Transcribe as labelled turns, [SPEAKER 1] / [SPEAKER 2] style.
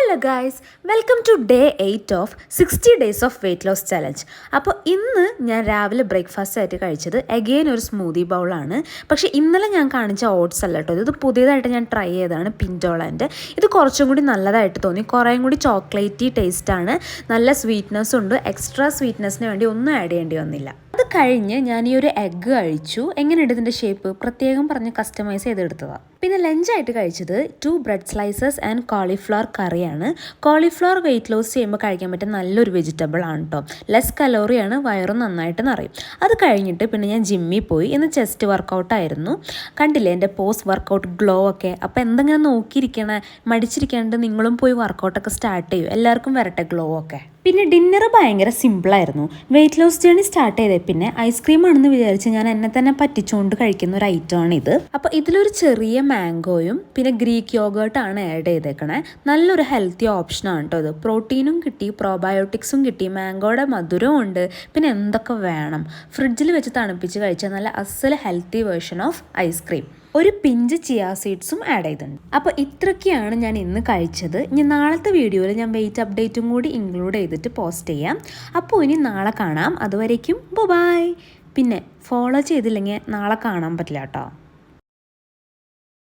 [SPEAKER 1] Hello guys, welcome to day 8 of 60 days of weight loss challenge. അപ്പോൾ ഇന്ന് ഞാൻ രാവിലെ ബ്രേക്ക്ഫാസ്റ്റ് ആയിട്ട് കഴിച്ചത് അഗെയിൻ ഒരു സ്മൂതി ബൗളാണ്. പക്ഷേ ഇന്നലെ ഞാൻ കാണിച്ച ഓട്സ് അല്ല കേട്ടോ, ഇത് പുതിയതായിട്ട് ഞാൻ ട്രൈ ചെയ്തതാണ് പിൻറ്റോളൻ്റെ. ഇത് കുറച്ചും കൂടി നല്ലതായിട്ട് തോന്നി, കുറേയും കൂടി ചോക്ലേറ്റി ടേസ്റ്റാണ്, നല്ല സ്വീറ്റ്നെസ്സും ഉണ്ട്. എക്സ്ട്രാ സ്വീറ്റ്നെസ്സിന് വേണ്ടി ഒന്നും ആഡ് ചെയ്യേണ്ടി വന്നില്ല. അത് കഴിഞ്ഞ് ഞാൻ ഈ ഒരു എഗ്ഗ് കഴിച്ചു. എങ്ങനെയുണ്ട് ഇതിൻ്റെ ഷേപ്പ് പ്രത്യേകം പറഞ്ഞ് കസ്റ്റമൈസ് ചെയ്തെടുത്തതാണ്. പിന്നെ ലഞ്ചായിട്ട് കഴിച്ചത് 2 ബ്രെഡ് സ്ലൈസസ് ആൻഡ് കോളിഫ്ലവർ കറിയാണ്. കോളിഫ്ലവർ വെയിറ്റ് ലോസ് ചെയ്യുമ്പോൾ കഴിക്കാൻ പറ്റിയ നല്ലൊരു വെജിറ്റബിൾ ആണ് കേട്ടോ. ലെസ് കലോറിയാണ്, വയറും നന്നായിട്ട് നിറയും. അത് കഴിഞ്ഞിട്ട് പിന്നെ ഞാൻ ജിമ്മിൽ പോയി. ഇന്ന് ചെസ്റ്റ് വർക്കൗട്ടായിരുന്നു. കണ്ടില്ലേ എൻ്റെ പോസ്റ്റ് വർക്കൗട്ട് ഗ്ലോ ഒക്കെ. അപ്പോൾ എന്തെങ്കിലും നോക്കിയിരിക്കണേ, മടിച്ചിരിക്കാണ്ട് നിങ്ങളും പോയി വർക്കൗട്ടൊക്കെ സ്റ്റാർട്ട് ചെയ്യും. എല്ലാവർക്കും വരട്ടെ ഗ്ലോ ഒക്കെ. പിന്നെ ഡിന്നർ ഭയങ്കര സിമ്പിളായിരുന്നു. വെയിറ്റ് ലോസ് ജേണി സ്റ്റാർട്ട് ചെയ്തേ പിന്നെ ഐസ്ക്രീം ആണെന്ന് വിചാരിച്ച് ഞാൻ എന്നെ തന്നെ പറ്റിച്ചുകൊണ്ട് കഴിക്കുന്ന ഒരു ഐറ്റമാണ് ഇത്. അപ്പോൾ ഇതിലൊരു ചെറിയ മാംഗോയും പിന്നെ ഗ്രീക്ക് യോഗേർട്ടാണ് ആഡ് ചെയ്തേക്കണേ. നല്ലൊരു ഹെൽത്തി ഓപ്ഷനാണ് കേട്ടോ ഇത്. പ്രോട്ടീനും കിട്ടി, പ്രോബയോട്ടിക്സും കിട്ടി, മാംഗോയുടെ മധുരവും ഉണ്ട്. പിന്നെ എന്തൊക്കെ വേണം, ഫ്രിഡ്ജിൽ വെച്ച് തണുപ്പിച്ച് കഴിച്ചാൽ നല്ല അസൽ ഹെൽത്തി വേർഷൻ ഓഫ് ഐസ്ക്രീം. ഒരു പിഞ്ച് ചിയാ സീഡ്സും ആഡ് ചെയ്തിട്ടുണ്ട്. അപ്പോൾ ഇത്രയൊക്കെയാണ് ഞാൻ ഇന്ന് കഴിച്ചത്. ഇനി നാളത്തെ വീഡിയോയിൽ ഞാൻ വെയിറ്റ് അപ്ഡേറ്റും കൂടി ഇൻക്ലൂഡ് ചെയ്തിട്ട് പോസ്റ്റ് ചെയ്യാം. അപ്പോൾ ഇനി നാളെ കാണാം. അതുവരേക്കും ബൈ. പിന്നെ ഫോളോ ചെയ്തില്ലെങ്കിൽ നാളെ കാണാൻ പറ്റില്ല കേട്ടോ.